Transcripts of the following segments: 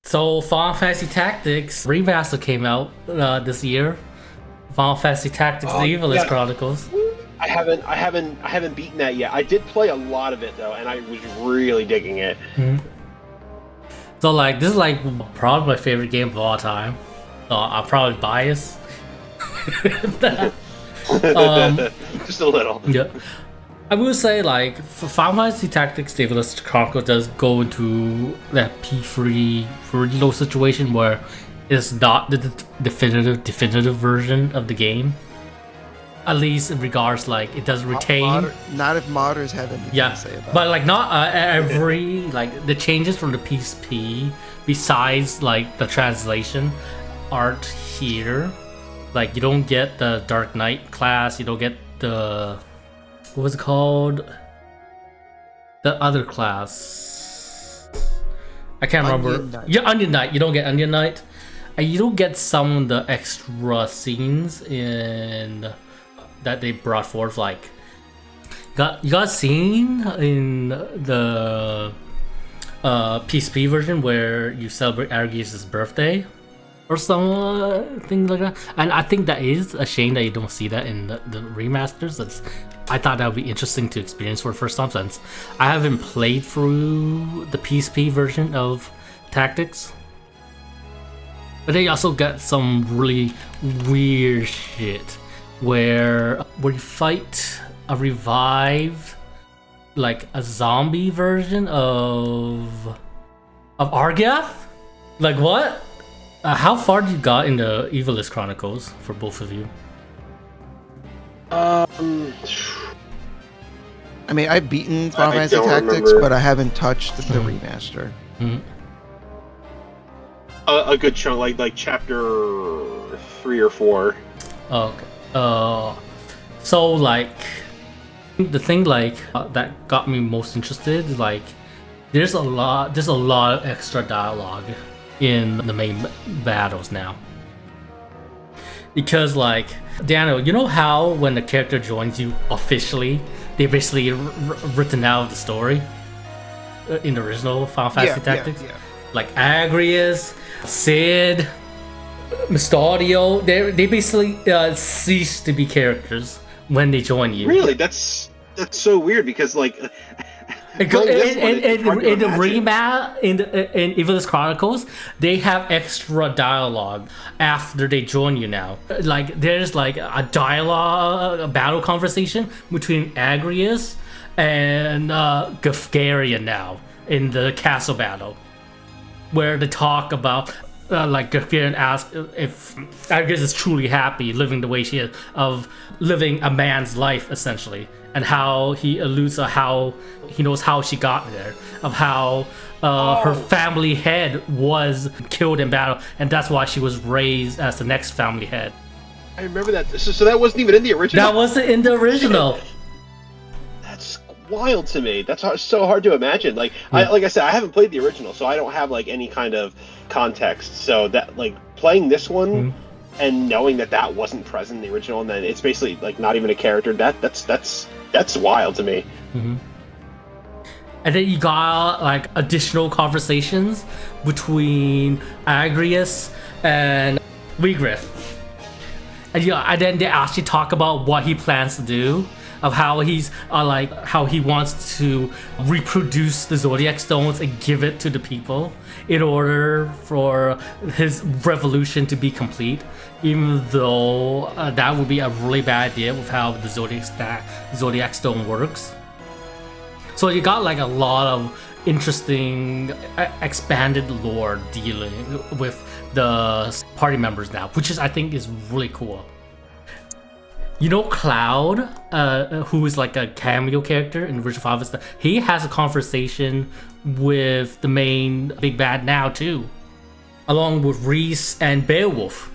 So Final Fantasy Tactics Remaster came out this year. Final Fantasy Tactics: The Ivalice Chronicles. I haven't beaten that yet. I did play a lot of it though, and I was really digging it. So like this is like probably my favorite game of all time. So I'm probably biased. Just a little. Yeah. I will say, like, for Final Fantasy Tactics, Ivalice Chronicles does go into that P3 original situation where it's not the definitive version of the game. At least in regards, like, it does retain. Not if modders have anything to say about it. But like, not every like the changes from the PSP, besides like the translation, aren't here. Like, you don't get the Dark Knight class. You don't get the what was it called? The other class. I can't remember. Knight. Yeah, Onion Knight. You don't get Onion Knight. And you don't get some of the extra scenes in that they brought forth. Like, you got a scene in the PSP version where you celebrate Argius' birthday or something like that. And I think that is a shame that you don't see that in the remasters. I thought that would be interesting to experience for the first time, since I haven't played through the PSP version of Tactics. But they also got some really weird shit where you fight a revive, like a zombie version of Argath. Like, what? How far did you got in the Ivalice Chronicles for both of you? I mean, I've beaten Final Fantasy Tactics, but I haven't touched the remaster. A good chunk, like chapter 3 or 4. Okay. So like the thing like that got me most interested is like there's a lot of extra dialogue in the main battles now. Because like, Daniel, you know how when the character joins you officially, they basically written out the story in the original Final Fantasy Tactics? Yeah. Like Agrius, Sid, Mystadio, they basically cease to be characters when they join you. Really? That's so weird because like in the remap in Ivalice Chronicles, they have extra dialogue after they join you now. Like there's like a dialogue, a battle conversation between Agrius and Gafgarian now in the castle battle, where they talk about like Gafgarian asks if Agrius is truly happy living the way she is, of living a man's life essentially. And how he alludes to how he knows how she got there, of how her family head was killed in battle, and that's why she was raised as the next family head. I remember that. So that wasn't even in the original? That wasn't in the original. That's wild to me. That's so hard to imagine. Like, like I said, I haven't played the original, so I don't have like any kind of context. So that like playing this one and knowing that wasn't present in the original, and then it's basically like not even a character. That's wild to me. And then you got like additional conversations between Agrius and Wigriff. And then they actually talk about what he plans to do, of how he's how he wants to reproduce the Zodiac Stones and give it to the people in order for his revolution to be complete. Even though that would be a really bad idea with how the Zodiac Stone works. So you got like a lot of interesting expanded lore dealing with the party members now, which I think is really cool. You know Cloud, who is like a cameo character in Original Final Fantasy, he has a conversation with the main big bad now too, along with Reese and Beowulf.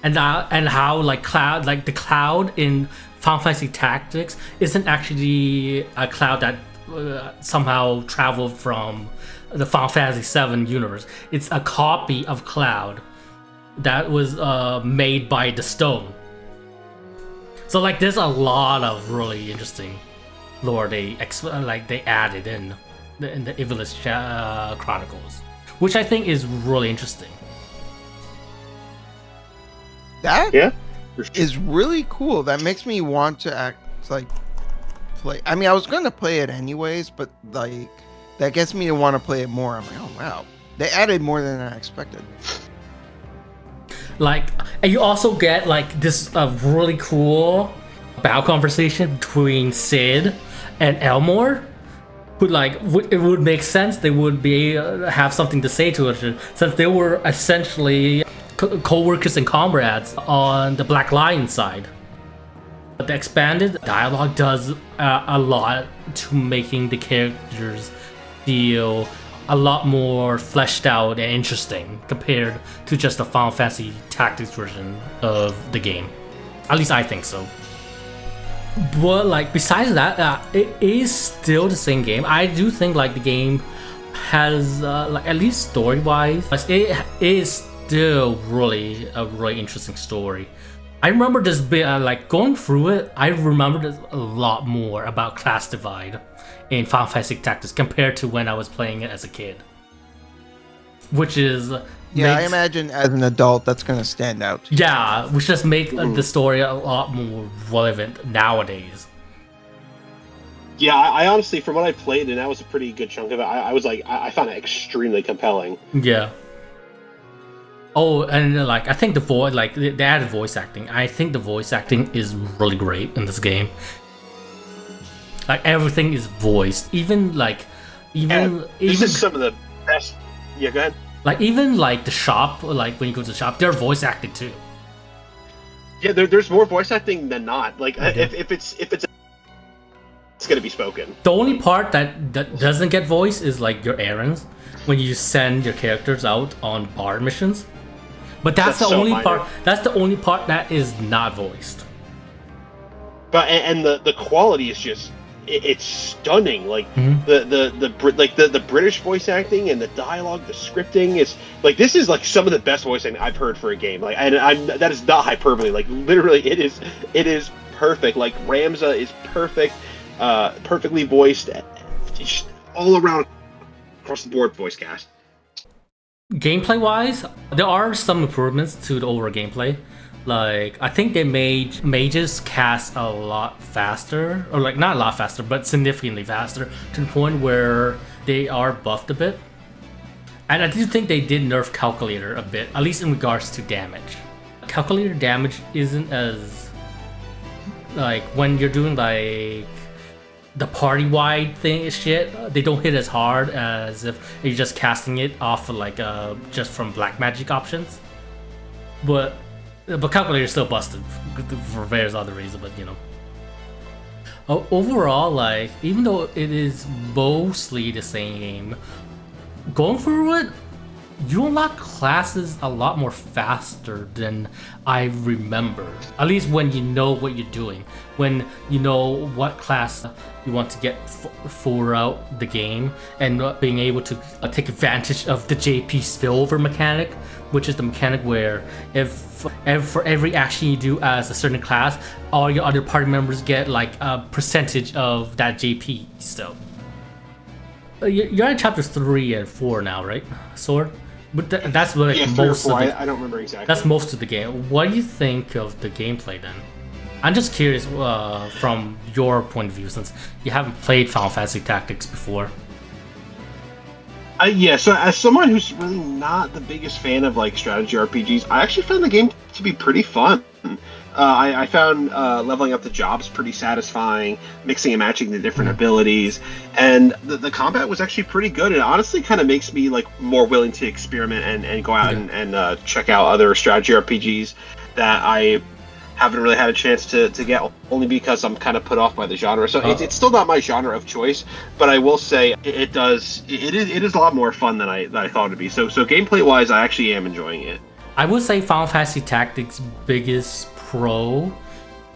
And how like Cloud, like the Cloud in Final Fantasy Tactics isn't actually a Cloud that somehow traveled from the Final Fantasy VII universe. It's a copy of Cloud that was made by the Stone. So like, there's a lot of really interesting lore they added in the Ivalice Chronicles, which I think is really interesting. That Yeah. is really cool. That makes me want to play. I mean, I was gonna play it anyways, but like that gets me to want to play it more. I'm like, oh wow, they added more than I expected. Like, and you also get like this really cool battle conversation between Sid and Elmore, who like it would make sense they would be have something to say to each other since they were essentially co-workers and comrades on the Black Lion side. The expanded dialogue does a lot to making the characters feel a lot more fleshed out and interesting compared to just the Final Fantasy Tactics version of the game. At least I think so. But like besides that, it is still the same game. I do think like the game has like at least story-wise, it is still really a really interesting story. I remember this bit like going through it. I remembered a lot more about class divide in Final Fantasy Tactics compared to when I was playing it as a kid, which is I imagine as an adult that's gonna stand out. Yeah, which just make the story a lot more relevant nowadays. Yeah, I honestly, from what I played, and that was a pretty good chunk of it, I was like, I found it extremely compelling. Yeah. Oh, and like I think the voice, like they added voice acting. I think the voice acting is really great in this game. Like everything is voiced, even this is some of the best. Yeah, go ahead. Like even like the shop, like when you go to the shop, they're voice acting too. Yeah, there's more voice acting than not. Like if it's gonna be spoken. The only part that doesn't get voiced is like your errands when you send your characters out on bar missions. But that's the only part. That's the only part that is not voiced. But and the quality is just it's stunning. Like the British voice acting and the dialogue, the scripting is like this is like some of the best voice acting I've heard for a game. Like I'm that is not hyperbole. Like literally, it is perfect. Like Ramza is perfect, perfectly voiced, just all around across the board voice cast. Gameplay wise, there are some improvements to the overall gameplay. Like I think they made mages cast a lot faster, or like not a lot faster, but significantly faster to the point where they are buffed a bit. And I do think they did nerf calculator a bit, at least in regards to damage. Calculator damage isn't as like when you're doing like the party-wide thing shit, they don't hit as hard as if you're just casting it off of like just from black magic options. But calculator is still busted for various other reasons. But you know, overall, like even though it is mostly the same game, going through it, you unlock classes a lot more faster than I remember. At least when you know what you're doing, when you know what class you want to get throughout the game, and being able to take advantage of the JP spillover mechanic, which is the mechanic where for every action you do as a certain class, all your other party members get like a percentage of that JP still. You're in chapters 3 and 4 now, right, Sword? But that's what like, most of the, I don't remember exactly. That's most of the game. What do you think of the gameplay then? I'm just curious from your point of view, since you haven't played Final Fantasy Tactics before. Yeah, so as someone who's really not the biggest fan of like strategy RPGs, I actually found the game to be pretty fun. I found leveling up the jobs pretty satisfying, mixing and matching the different abilities, and the combat was actually pretty good. It honestly kind of makes me like more willing to experiment and go out and check out other strategy RPGs that I haven't really had a chance to get, only because I'm kind of put off by the genre. So it's still not my genre of choice, but I will say it is a lot more fun than I thought it'd be. So gameplay wise, I actually am enjoying it. I would say Final Fantasy Tactics' biggest pro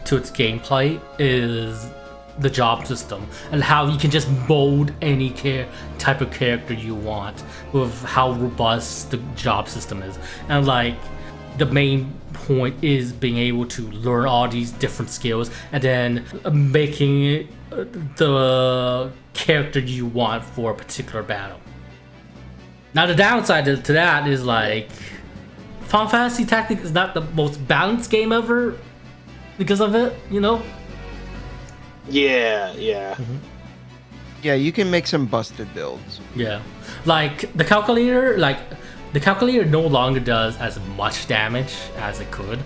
to its gameplay is the job system and how you can just mold any type of character you want with how robust the job system is. And like the main point is being able to learn all these different skills and then making it the character you want for a particular battle. Now the downside to that is like Final Fantasy Tactics is not the most balanced game ever because of it, you know? Yeah. Yeah, you can make some busted builds. Yeah. Like the calculator no longer does as much damage as it could.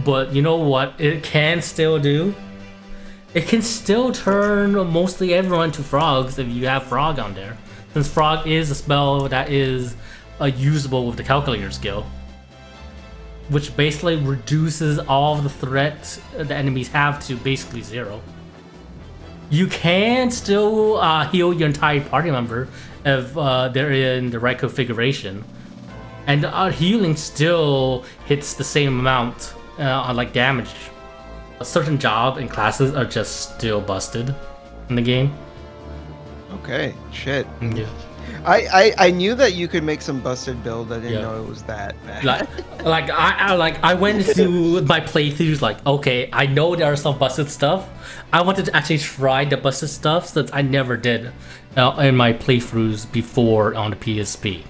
But you know what it can still do? It can still turn mostly everyone to frogs if you have frog on there. Since frog is a spell that is usable with the calculator skill. Which basically reduces all of the threat the enemies have to basically zero. You can still heal your entire party member if they're in the right configuration. And healing still hits the same amount on like damage. Certain jobs and classes are just still busted in the game. Okay, shit. Yeah. I knew that you could make some busted build. I didn't know it was that bad. I went into my playthroughs like, okay, I know there are some busted stuff. I wanted to actually try the busted stuff since I never did in my playthroughs before on the PSP.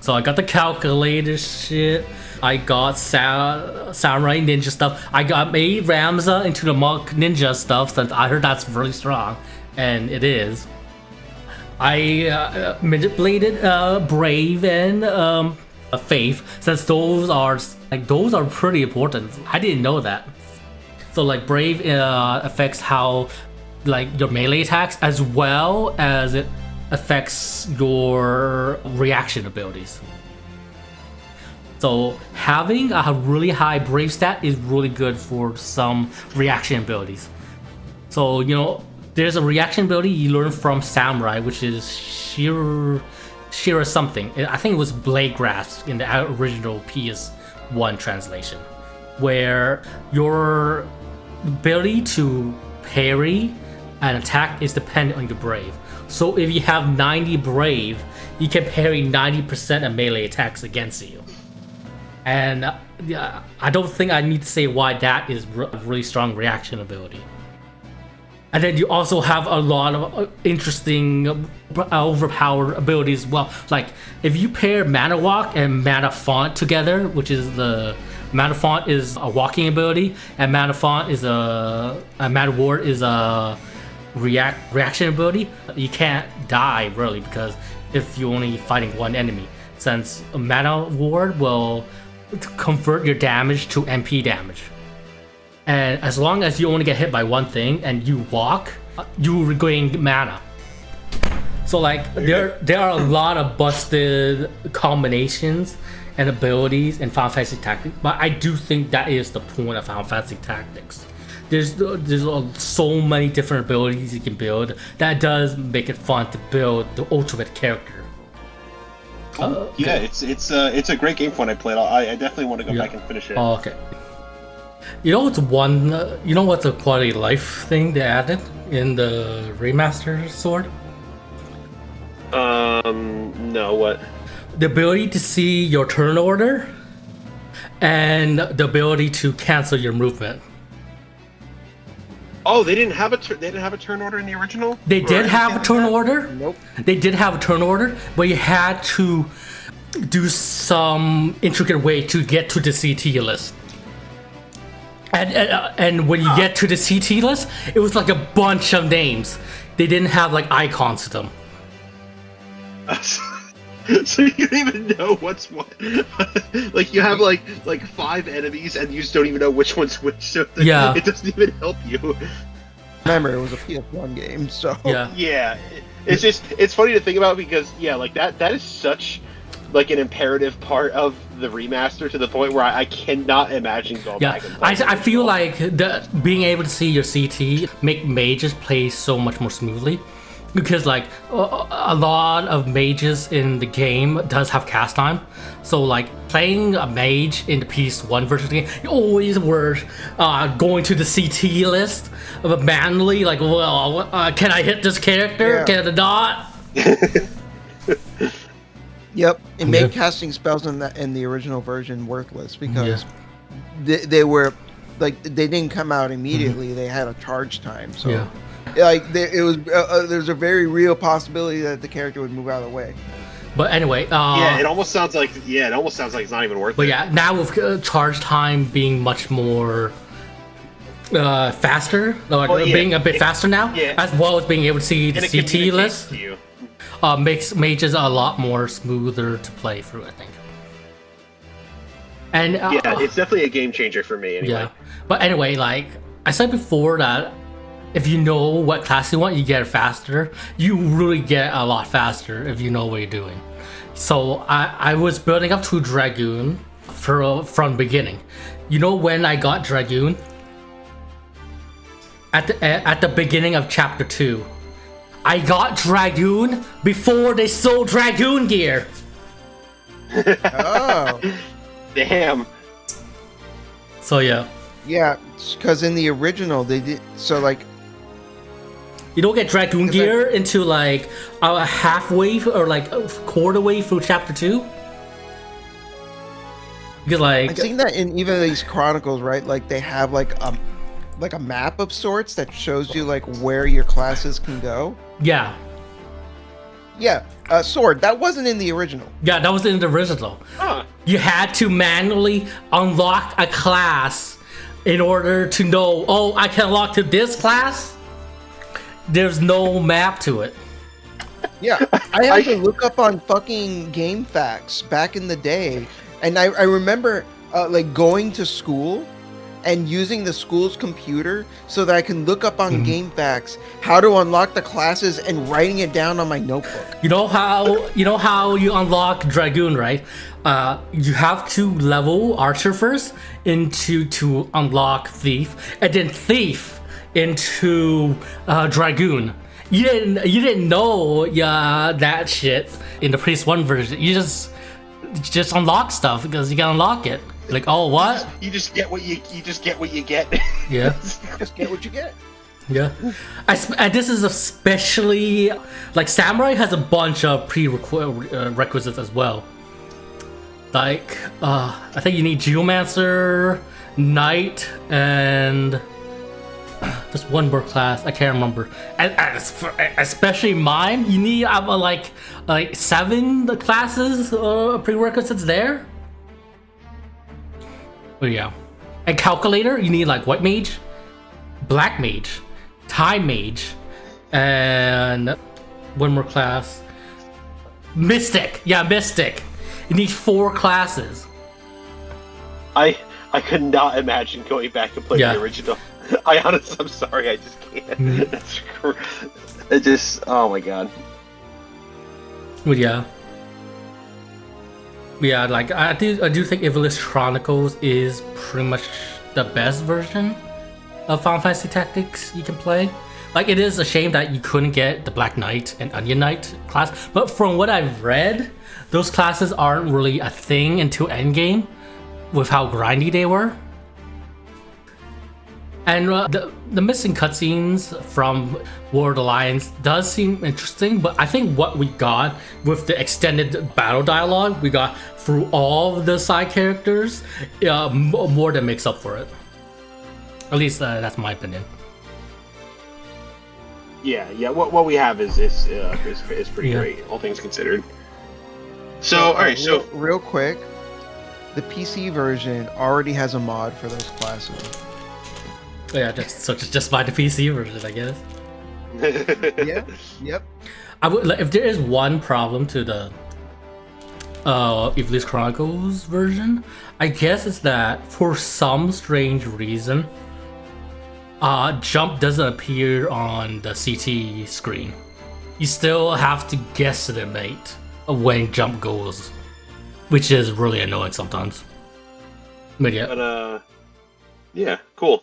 So I got the calculator shit. I got samurai ninja stuff. I got made Ramza into the monk ninja stuff since I heard that's really strong, and it is. I manipulated Brave and Faith since those are pretty important. I didn't know that. So like Brave affects how like your melee attacks as well as it affects your reaction abilities. So having a really high Brave stat is really good for some reaction abilities. So you know, there's a reaction ability you learn from Samurai, which is Shira something. I think it was Blade Grasp in the original PS1 translation, where your ability to parry an attack is dependent on your Brave. So if you have 90 Brave, you can parry 90% of melee attacks against you. And I don't think I need to say why that is a really strong reaction ability. And then you also have a lot of interesting overpowered abilities as well. Like if you pair Mana Walk and Mana Font together, which is Mana Font is a walking ability, and Mana Font is Mana Ward is a reaction ability. You can't die really because if you're only fighting one enemy, since Mana Ward will convert your damage to MP damage. And as long as you only get hit by one thing and you walk, you regain mana. So like there are a lot of busted combinations and abilities in Final Fantasy Tactics, but I do think that is the point of Final Fantasy Tactics. There's so many different abilities you can build that does make it fun to build the ultimate character. Yeah, it's a great game for when I play it. I definitely want to go back and finish it. Oh, okay. You know what's a quality of life thing they added in the remaster Sword? No, what? The ability to see your turn order and the ability to cancel your movement. Oh, they didn't have a turn order in the original? They did have a turn order. Nope. They did have a turn order, but you had to do some intricate way to get to the CT list. And when you get to the CT list, it was like a bunch of names. They didn't have like icons to them. So you don't even know what's what. Like you have like 5 enemies and you just don't even know which one's which. So it doesn't even help you. Remember, it was a PS1 game, so yeah. It's funny to think about because like that is such like an imperative part of the remaster to the point where I cannot imagine going back and playing I feel like being able to see your CT make mages play so much more smoothly. Because like a lot of mages in the game does have cast time, so like playing a mage in the PS1 version of the game, you always were going to the CT list manually, like, well, can I hit this character? Yeah. Can I not? Yep, it made casting spells in the original version worthless because they were like they didn't come out immediately. They had a charge time, so. Like there's a very real possibility that the character would move out of the way. But anyway, yeah, it almost sounds like it's not even worth it. But yeah, now with charge time being much more faster, being a bit faster now, as well as being able to see the CT list, makes mages a lot more smoother to play through, I think. And yeah, it's definitely a game changer for me. Anyway. Yeah, but anyway, like I said before, that if you know what class you want, you get it faster. You really get a lot faster if you know what you're doing. So I was building up to Dragoon from the beginning. You know when I got Dragoon? At the beginning of chapter 2. I got Dragoon before they sold Dragoon gear. Oh. Damn. So yeah. Yeah, because in the original they did so like. You don't get Dragoon gear into like a halfway or like a quarter way through chapter 2. Because like I've seen that in Ivalice Chronicles, right? Like they have like a map of sorts that shows you like where your classes can go. Yeah. Yeah, Sword. That wasn't in the original. Yeah, that was in the original. Huh. You had to manually unlock a class in order to know, oh, I can unlock to this class. There's no map to it. Yeah, I had to look up on fucking Game Facts back in the day, and I remember like going to school and using the school's computer so that I can look up on Game Facts how to unlock the classes and writing it down on my notebook. You know how you unlock Dragoon, right? You have to level Archer first to unlock Thief, and then Thief into Dragoon. You didn't know that shit in the Priest 1 version. You just unlock stuff because you can unlock it. Like, oh, what? You just get what you get. Yeah. Just get what you get. Yeah. And this is especially like Samurai has a bunch of prerequisites as well. Like I think you need Geomancer, Knight, and just one more class. I can't remember. And especially mine, you need like 7 classes prerequisites there. Oh yeah. And Calculator, you need like White Mage, Black Mage, Time Mage, and one more class. Mystic. Yeah, Mystic. You need 4 classes. I could not imagine going back and playing the original. I'm sorry, I just can't. That's it just, oh my god. Well, yeah. Yeah, like I do think Ivalice Chronicles is pretty much the best version of Final Fantasy Tactics you can play. Like, it is a shame that you couldn't get the Black Knight and Onion Knight class, but from what I've read, those classes aren't really a thing until endgame with how grindy they were. And the missing cutscenes from War of the Lions does seem interesting, but I think what we got with the extended battle dialogue, we got through all of the side characters, more than makes up for it. At least that's my opinion. Yeah. What we have is pretty great, all things considered. So, all right. So real quick, the PC version already has a mod for those classes. Yeah, just buy the PC version, I guess. Yeah. Yep. I would, if there is one problem to the Ivalice Chronicles version, I guess it's that for some strange reason, jump doesn't appear on the CT screen. You still have to guesstimate when jump goes, which is really annoying sometimes. But yeah. Yeah, cool.